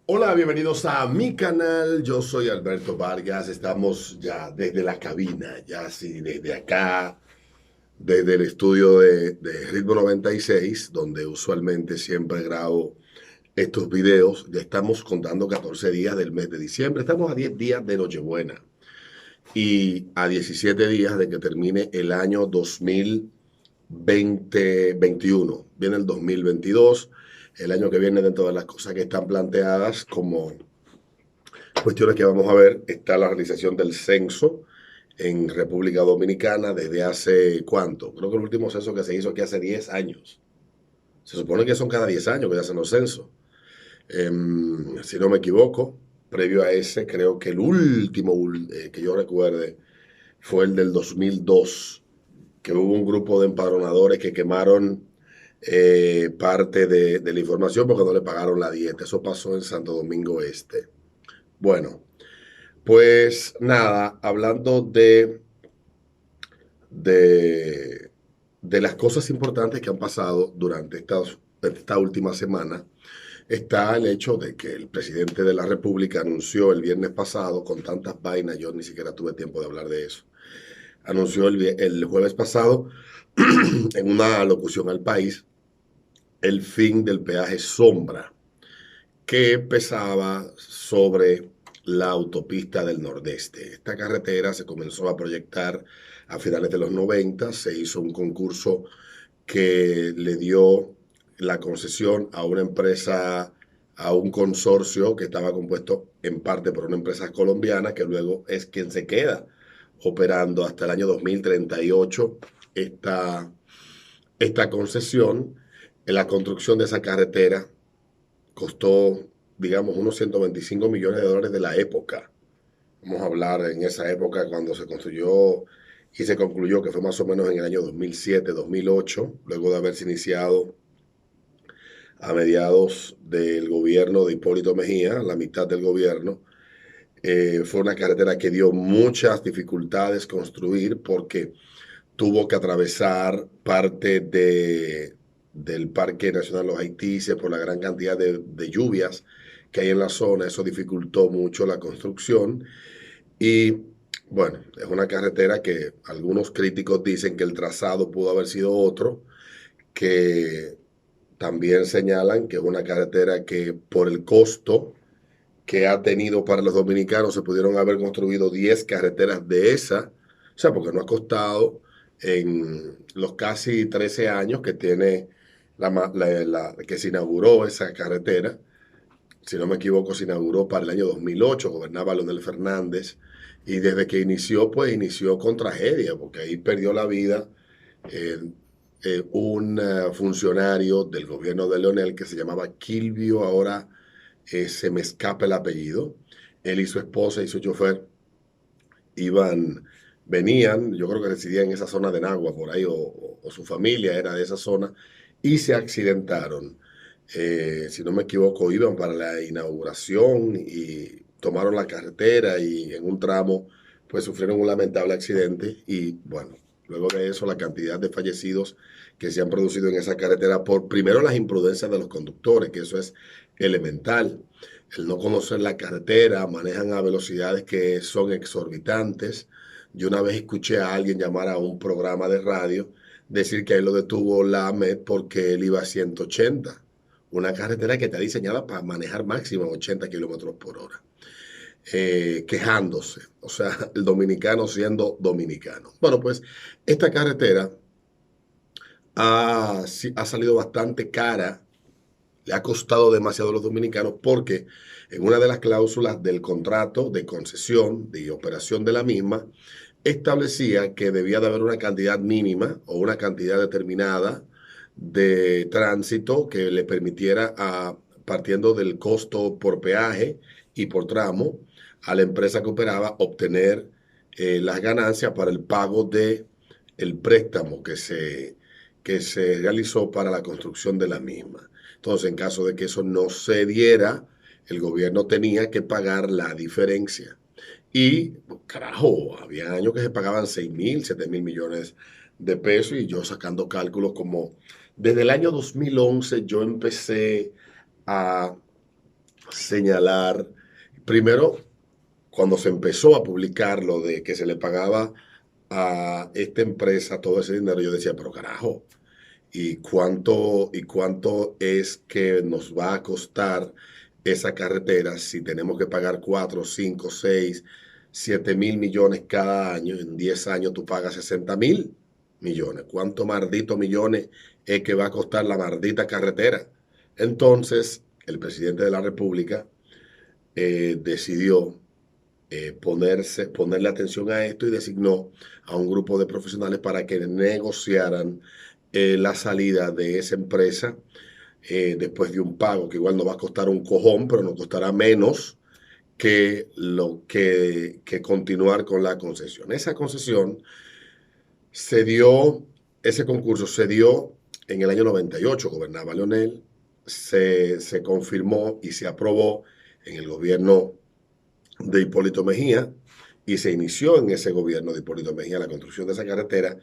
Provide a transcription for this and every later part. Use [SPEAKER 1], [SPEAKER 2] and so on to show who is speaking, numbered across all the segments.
[SPEAKER 1] Hola, bienvenidos a mi canal. Yo soy Alberto Vargas. Estamos ya desde la cabina, ya así desde acá, desde el estudio de Ritmo 96, donde usualmente siempre grabo estos videos. Ya estamos contando 14 días del mes de diciembre. Estamos a 10 días de Nochebuena y a 17 días de que termine el año 2021. Viene el 2022, el año que viene. Dentro de las cosas que están planteadas como cuestiones que vamos a ver, está la realización del censo en República Dominicana desde hace ¿cuánto? Creo que el último censo que se hizo aquí hace 10 años. Se supone que son cada 10 años que hacen los censos. Si no me equivoco, previo a ese, creo que el último que yo recuerde fue el del 2002, que hubo un grupo de empadronadores que quemaron parte de la información porque no le pagaron la dieta. Eso pasó en Santo Domingo Este. Bueno, pues nada, hablando de, de las cosas importantes que han pasado durante esta última semana, está el hecho de que el presidente de la República anunció el viernes pasado, con tantas vainas, yo ni siquiera tuve tiempo de hablar de eso, anunció el jueves pasado en una locución al país el fin del peaje sombra que pesaba sobre la autopista del Nordeste. Esta carretera se comenzó a proyectar a finales de los 90, se hizo un concurso que le dio la concesión a una empresa, a un consorcio que estaba compuesto en parte por una empresa colombiana, que luego es quien se queda operando hasta el año 2038 esta, esta concesión. En la construcción de esa carretera costó, digamos, unos 125 millones de dólares de la época. Vamos a hablar en esa época cuando se construyó y se concluyó, que fue más o menos en el año 2007-2008, luego de haberse iniciado a mediados del gobierno de Hipólito Mejía, la mitad del gobierno. Fue una carretera que dio muchas dificultades construir porque tuvo que atravesar parte del Parque Nacional Los Haitises por la gran cantidad de lluvias que hay en la zona. Eso dificultó mucho la construcción. Y bueno, es una carretera que algunos críticos dicen que el trazado pudo haber sido otro, que también señalan que es una carretera que por el costo que ha tenido para los dominicanos se pudieron haber construido 10 carreteras de esa, o sea, porque no ha costado en los casi 13 años que tiene que se inauguró esa carretera. Si no me equivoco, se inauguró para el año 2008, gobernaba Leonel Fernández, y desde que inició, pues inició con tragedia, porque ahí perdió la vida eh, un funcionario del gobierno de Leonel que se llamaba Kilvio. Ahora se me escapa el apellido. Él y su esposa y su chofer iban, venían, yo creo que residían en esa zona de Nagua, por ahí, o su familia era de esa zona, y se accidentaron. Si no me equivoco, iban para la inauguración y tomaron la carretera y en un tramo pues sufrieron un lamentable accidente y bueno, luego de eso la cantidad de fallecidos que se han producido en esa carretera por primero las imprudencias de los conductores, que eso es elemental, el no conocer la carretera, manejan a velocidades que son exorbitantes. Yo una vez escuché a alguien llamar a un programa de radio decir que ahí lo detuvo la AMET porque él iba a 180, una carretera que está diseñada para manejar máximo 80 kilómetros por hora, quejándose, o sea, el dominicano siendo dominicano. Bueno, pues esta carretera ha salido bastante cara, le ha costado demasiado a los dominicanos porque en una de las cláusulas del contrato de concesión de operación de la misma establecía que debía de haber una cantidad mínima o una cantidad determinada de tránsito que le permitiera, partiendo del costo por peaje y por tramo, a la empresa que operaba obtener las ganancias para el pago de el préstamo que se realizó para la construcción de la misma. Entonces, en caso de que eso no se diera, el gobierno tenía que pagar la diferencia. Y, carajo, había años que se pagaban 6.000, 7.000 millones de pesos y yo sacando cálculos como desde el año 2011 yo empecé a señalar, primero, cuando se empezó a publicar lo de que se le pagaba a esta empresa todo ese dinero, yo decía, pero carajo, ¿y cuánto es que nos va a costar esa carretera si tenemos que pagar 4, 5, 6, 7.000 millones cada año? En 10 años tú pagas 60.000 millones. ¿Cuánto maldito millones es que va a costar la maldita carretera? Entonces, el presidente de la República decidió ponerle atención a esto y designó a un grupo de profesionales para que negociaran la salida de esa empresa después de un pago que igual no va a costar un cojón, pero nos costará menos que lo que continuar con la concesión. Esa concesión se dio, ese concurso se dio en el año 98, gobernaba Leonel, se confirmó y se aprobó en el gobierno de Hipólito Mejía y se inició en ese gobierno de Hipólito Mejía la construcción de esa carretera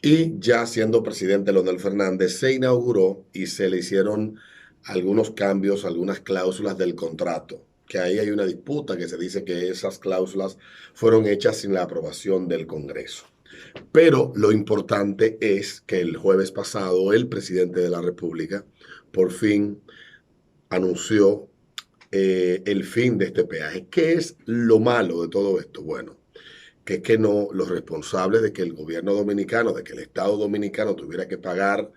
[SPEAKER 1] y ya siendo presidente Leonel Fernández se inauguró y se le hicieron algunos cambios, algunas cláusulas del contrato, que ahí hay una disputa que se dice que esas cláusulas fueron hechas sin la aprobación del Congreso. Pero lo importante es que el jueves pasado el presidente de la República por fin anunció el fin de este peaje. ¿Qué es lo malo de todo esto? Bueno, que es que no, los responsables de que el gobierno dominicano, de que el Estado dominicano tuviera que pagar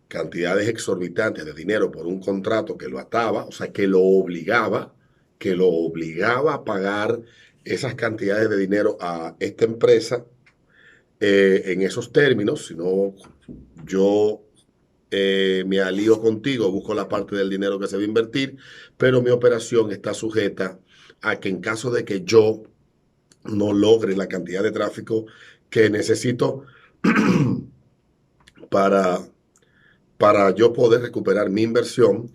[SPEAKER 1] cantidades exorbitantes de dinero por un contrato que lo ataba, o sea, que lo obligaba a pagar esas cantidades de dinero a esta empresa en esos términos, si no, yo me alío contigo, busco la parte del dinero que se va a invertir, pero mi operación está sujeta a que en caso de que yo no logre la cantidad de tráfico que necesito para, para yo poder recuperar mi inversión,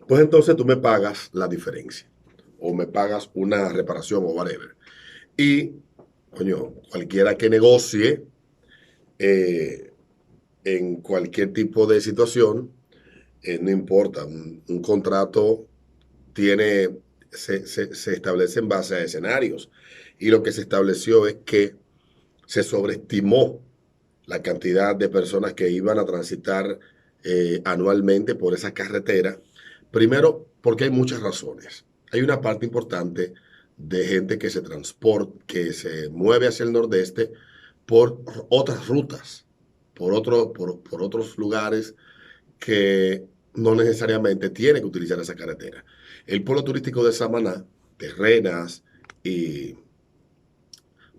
[SPEAKER 1] pues entonces tú me pagas la diferencia o me pagas una reparación o whatever. Y, coño, cualquiera que negocie eh, en cualquier tipo de situación, no importa, un contrato tiene, se establece en base a escenarios. Y lo que se estableció es que se sobreestimó la cantidad de personas que iban a transitar anualmente por esa carretera. Primero, porque hay muchas razones. Hay una parte importante de gente que se transporta, que se mueve hacia el nordeste por otras rutas, por otros lugares que no necesariamente tiene que utilizar esa carretera. El polo turístico de Samaná, Terrenas y,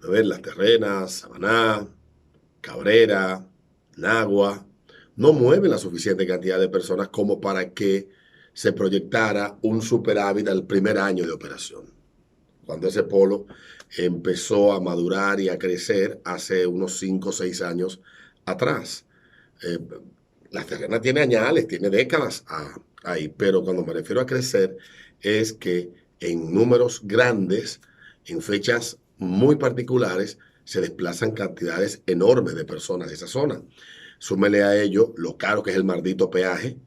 [SPEAKER 1] a ver, las Terrenas, Samaná, Cabrera, Nagua, no mueven la suficiente cantidad de personas como para que se proyectara un superávit al primer año de operación. Cuando ese polo empezó a madurar y a crecer hace unos 5 o 6 años atrás. Eh, las terrenas tiene añales, tiene décadas ahí, pero cuando me refiero a crecer es que en números grandes, en fechas muy particulares, se desplazan cantidades enormes de personas de esa zona. Súmele a ello lo caro que es el maldito peaje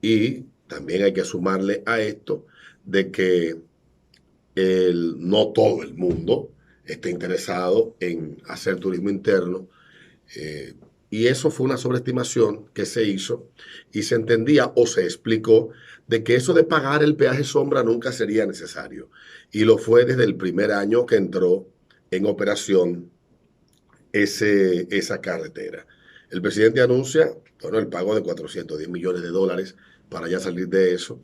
[SPEAKER 1] y también hay que sumarle a esto de que no todo el mundo está interesado en hacer turismo interno. eh, y eso fue una sobreestimación que se hizo y se entendía o se explicó de que eso de pagar el peaje sombra nunca sería necesario. Y lo fue desde el primer año que entró en operación esa carretera. El presidente anuncia, bueno, el pago de 410 millones de dólares para ya salir de eso.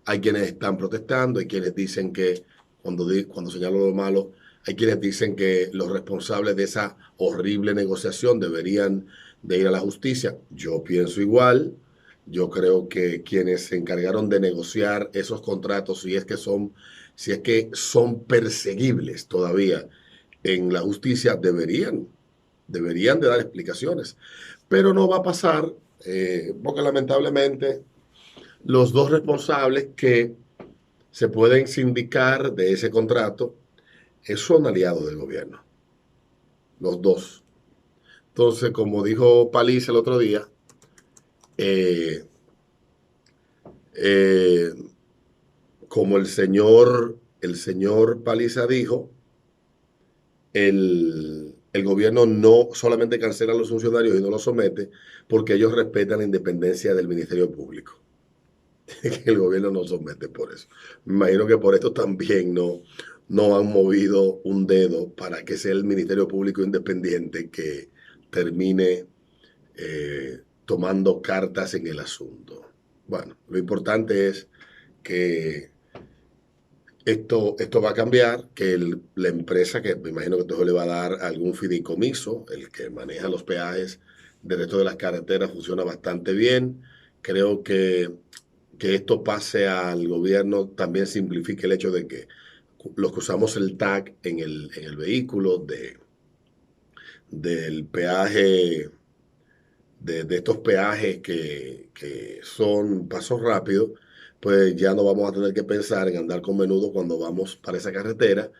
[SPEAKER 1] Hay quienes están protestando, hay quienes dicen que, cuando señalo lo malo, hay quienes dicen que los responsables de esa horrible negociación deberían de ir a la justicia. Yo pienso igual. Yo creo que quienes se encargaron de negociar esos contratos, si es que son perseguibles todavía en la justicia, deberían de dar explicaciones. Pero no va a pasar, porque lamentablemente los dos responsables que se pueden sindicar de ese contrato son aliados del gobierno, los dos. Entonces, como dijo Paliza el otro día, eh, como el señor Paliza dijo, el gobierno no solamente cancela a los funcionarios y no los somete porque ellos respetan la independencia del Ministerio Público. Que el gobierno no somete por eso. Me imagino que por esto también no han movido un dedo para que sea el Ministerio Público Independiente que termine tomando cartas en el asunto. Bueno, lo importante es que esto va a cambiar, que la empresa, que me imagino que esto le va a dar algún fideicomiso, el que maneja los peajes del resto de las carreteras funciona bastante bien. Creo que esto pase al gobierno también simplifique el hecho de que los que usamos el tag en el vehículo del peaje, de estos peajes que son pasos rápidos, pues ya no vamos a tener que pensar en andar con menudo cuando vamos para esa carretera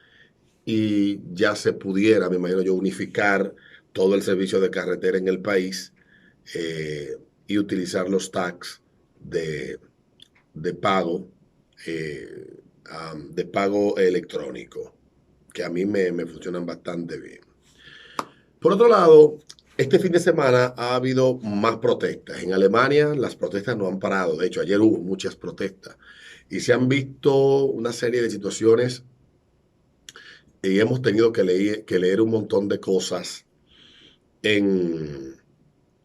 [SPEAKER 1] y ya se pudiera, me imagino yo, unificar todo el servicio de carretera en el país y utilizar los tags de, de pago, de pago electrónico, que a mí me funcionan bastante bien. Por otro lado, este fin de semana ha habido más protestas. En Alemania las protestas no han parado. De hecho, ayer hubo muchas protestas y se han visto una serie de situaciones y hemos tenido que leer un montón de cosas en,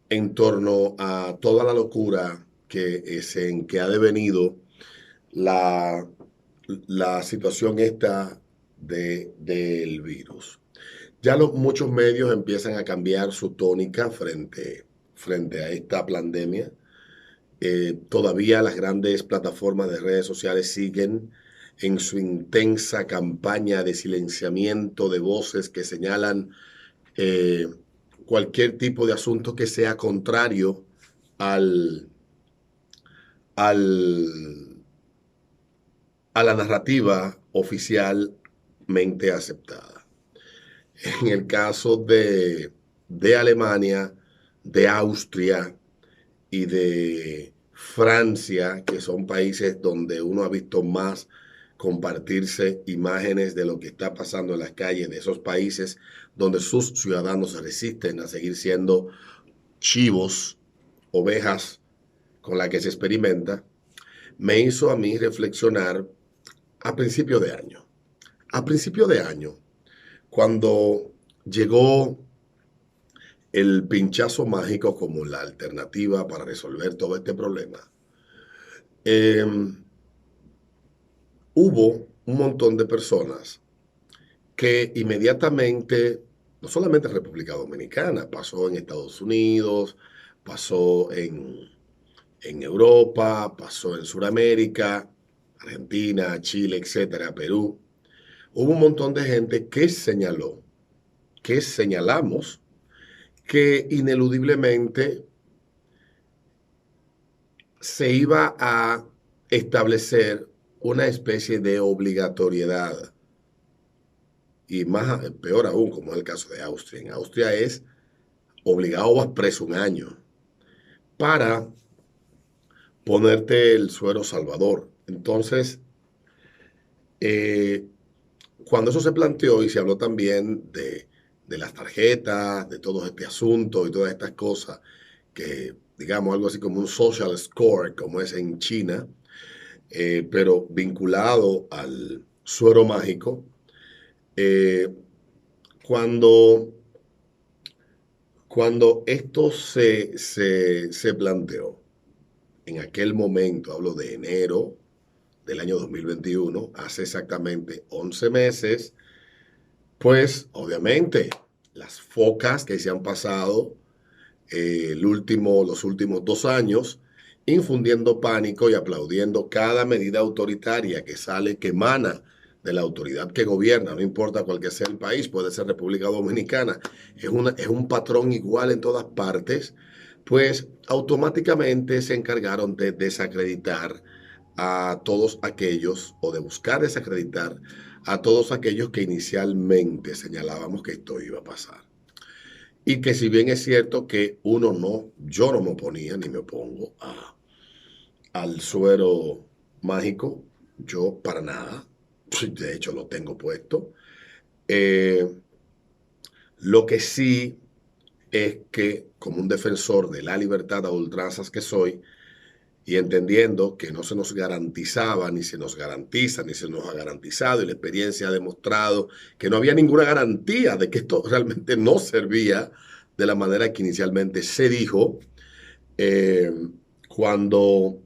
[SPEAKER 1] en torno a toda la locura en que ha devenido la, la situación esta del virus. Ya muchos medios empiezan a cambiar su tónica frente a esta pandemia. Todavía las grandes plataformas de redes sociales siguen en su intensa campaña de silenciamiento de voces que señalan eh, cualquier tipo de asunto que sea contrario al, al, a la narrativa oficialmente aceptada. En el caso de Alemania, de Austria y de Francia, que son países donde uno ha visto más compartirse imágenes de lo que está pasando en las calles de esos países donde sus ciudadanos se resisten a seguir siendo chivos, ovejas con las que se experimenta, me hizo a mí reflexionar a principio de año. A principio de año, cuando llegó el pinchazo mágico como la alternativa para resolver todo este problema, eh, hubo un montón de personas que inmediatamente, no solamente en República Dominicana, pasó en Estados Unidos, pasó en Europa, pasó en Sudamérica, Argentina, Chile, etcétera, Perú. Hubo un montón de gente que señaló, que señalamos, que ineludiblemente se iba a establecer una especie de obligatoriedad. Y más, peor aún, como es el caso de Austria. En Austria es obligado vas preso un año para ponerte el suero salvador. Entonces, eh, cuando eso se planteó y se habló también de las tarjetas, de todo este asunto y todas estas cosas, que digamos algo así como un social score, como es en China, pero vinculado al suero mágico, eh, cuando, cuando esto se planteó, en aquel momento, hablo de enero del año 2021, hace exactamente 11 meses, pues obviamente las focas que se han pasado los últimos 2 años infundiendo pánico y aplaudiendo cada medida autoritaria que sale, que emana de la autoridad que gobierna, no importa cuál que sea el país, puede ser República Dominicana, es un patrón igual en todas partes, pues automáticamente se encargaron de desacreditar a todos aquellos, o de buscar desacreditar a todos aquellos que inicialmente señalábamos que esto iba a pasar. Y que si bien es cierto que yo no me oponía ni me opongo al suero mágico, Yo para nada. Sí, de hecho lo tengo puesto. Eh, lo que sí es que, como un defensor de la libertad a ultranzas que soy, y entendiendo que no se nos garantizaba, ni se nos garantiza, ni se nos ha garantizado, y la experiencia ha demostrado que no había ninguna garantía de que esto realmente no servía de la manera que inicialmente se dijo, eh, cuando,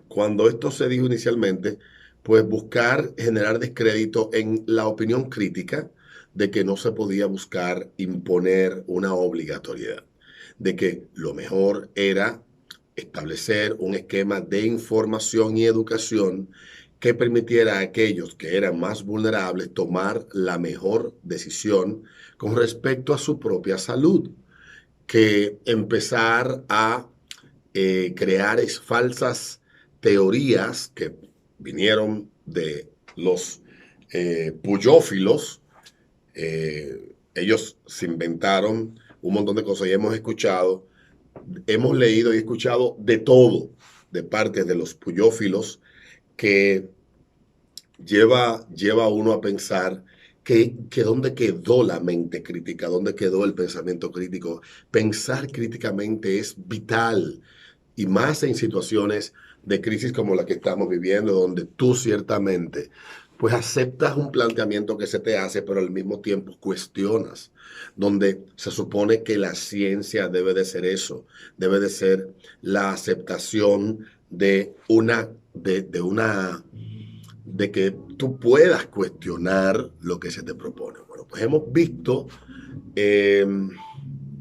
[SPEAKER 1] cuando esto se dijo inicialmente, pues buscar generar descrédito en la opinión crítica de que no se podía buscar imponer una obligatoriedad, de que lo mejor era establecer un esquema de información y educación que permitiera a aquellos que eran más vulnerables tomar la mejor decisión con respecto a su propia salud, que empezar a crear falsas teorías que vinieron de los puyófilos. Ellos se inventaron un montón de cosas y hemos leído y escuchado de todo de parte de los puyófilos que lleva a uno a pensar que dónde quedó la mente crítica, dónde quedó el pensamiento crítico. Pensar críticamente es vital y más en situaciones de crisis como la que estamos viviendo, donde tú ciertamente pues aceptas un planteamiento que se te hace, pero al mismo tiempo cuestionas, donde se supone que la ciencia debe de ser eso, debe de ser la aceptación de que tú puedas cuestionar lo que se te propone. Bueno, pues hemos visto en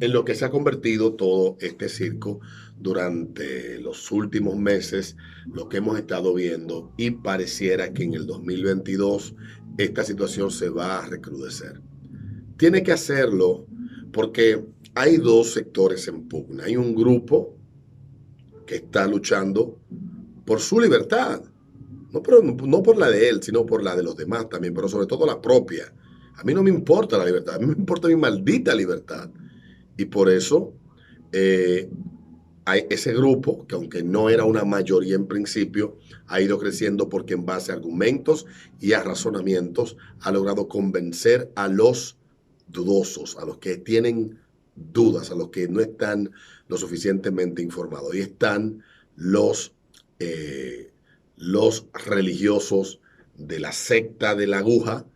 [SPEAKER 1] lo que se ha convertido todo este circo durante los últimos meses, lo que hemos estado viendo, y pareciera que en el 2022 esta situación se va a recrudecer. Tiene que hacerlo porque hay dos sectores en pugna. Hay un grupo que está luchando por su libertad, no por la de él, sino por la de los demás también, pero sobre todo la propia. A mí no me importa la libertad, a mí me importa mi maldita libertad. Y por eso eh, hay ese grupo, que aunque no era una mayoría en principio, ha ido creciendo porque en base a argumentos y a razonamientos ha logrado convencer a los dudosos, a los que tienen dudas, a los que no están lo suficientemente informados. Y están los, los religiosos de la secta de la aguja,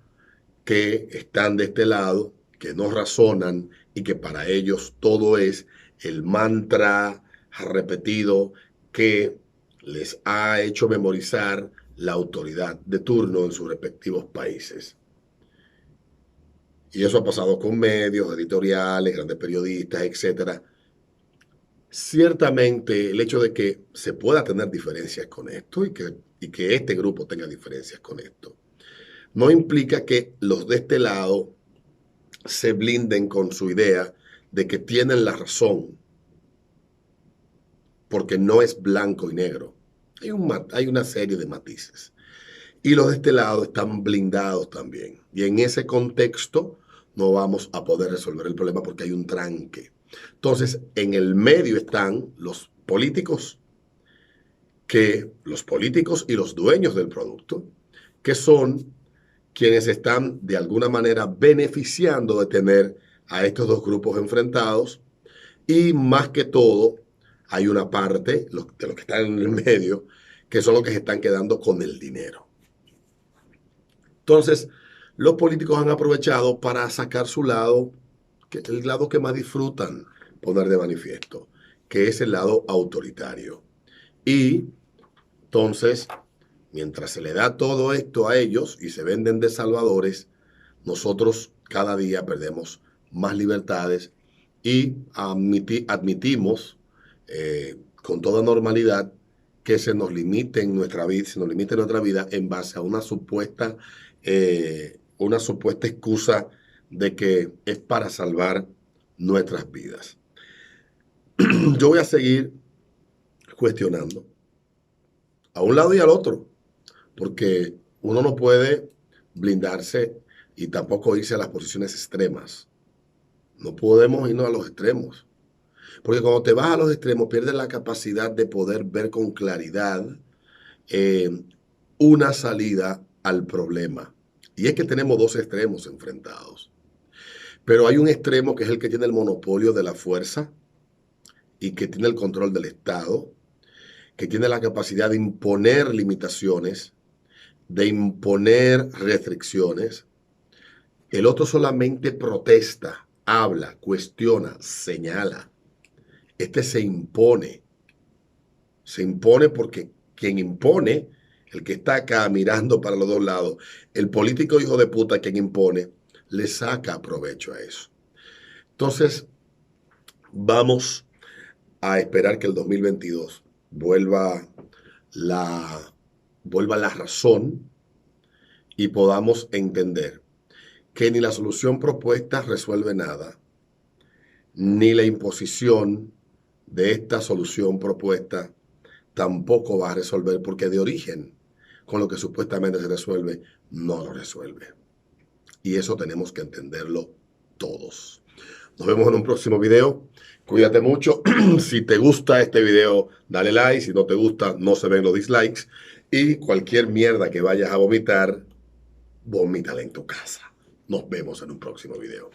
[SPEAKER 1] que están de este lado, que no razonan y que para ellos todo es el mantra repetido que les ha hecho memorizar la autoridad de turno en sus respectivos países. Y eso ha pasado con medios, editoriales, grandes periodistas, etcétera. Ciertamente el hecho de que se pueda tener diferencias con esto y que este grupo tenga diferencias con esto, no implica que los de este lado se blinden con su idea de que tienen la razón, porque no es blanco y negro. Hay una serie de matices. Y los de este lado están blindados también. Y en ese contexto no vamos a poder resolver el problema porque hay un tranque. Entonces, en el medio están los políticos y los dueños del producto, que son quienes están de alguna manera beneficiando de tener a estos dos grupos enfrentados. Y más que todo, hay una parte de los que están en el medio que son los que se están quedando con el dinero. Entonces, los políticos han aprovechado para sacar su lado, el lado que más disfrutan poner de manifiesto, que es el lado autoritario. Y entonces, mientras se le da todo esto a ellos y se venden de salvadores, nosotros cada día perdemos más libertades y admitimos con toda normalidad que se nos limite en nuestra vida, se nos limite nuestra vida en base a una supuesta excusa de que es para salvar nuestras vidas. Yo voy a seguir cuestionando a un lado y al otro, porque uno no puede blindarse y tampoco irse a las posiciones extremas. No podemos irnos a los extremos, porque cuando te vas a los extremos pierdes la capacidad de poder ver con claridad eh, una salida al problema. Y es que tenemos dos extremos enfrentados. Pero hay un extremo que es el que tiene el monopolio de la fuerza y que tiene el control del Estado, que tiene la capacidad de imponer limitaciones, de imponer restricciones. El otro solamente protesta, habla, cuestiona, señala. Este se impone. Se impone porque quien impone, el que está acá mirando para los dos lados, el político hijo de puta quien impone, le saca provecho a eso. Entonces, vamos a esperar que el 2022 la, vuelva la razón y podamos entender que ni la solución propuesta resuelve nada, ni la imposición de esta solución propuesta tampoco va a resolver, porque de origen, con lo que supuestamente se resuelve, no lo resuelve. Y eso tenemos que entenderlo todos. Nos vemos en un próximo video. Cuídate mucho. Si te gusta este video, dale like. Si no te gusta, no se ven los dislikes. Y cualquier mierda que vayas a vomitar, vomítala en tu casa. Nos vemos en un próximo video.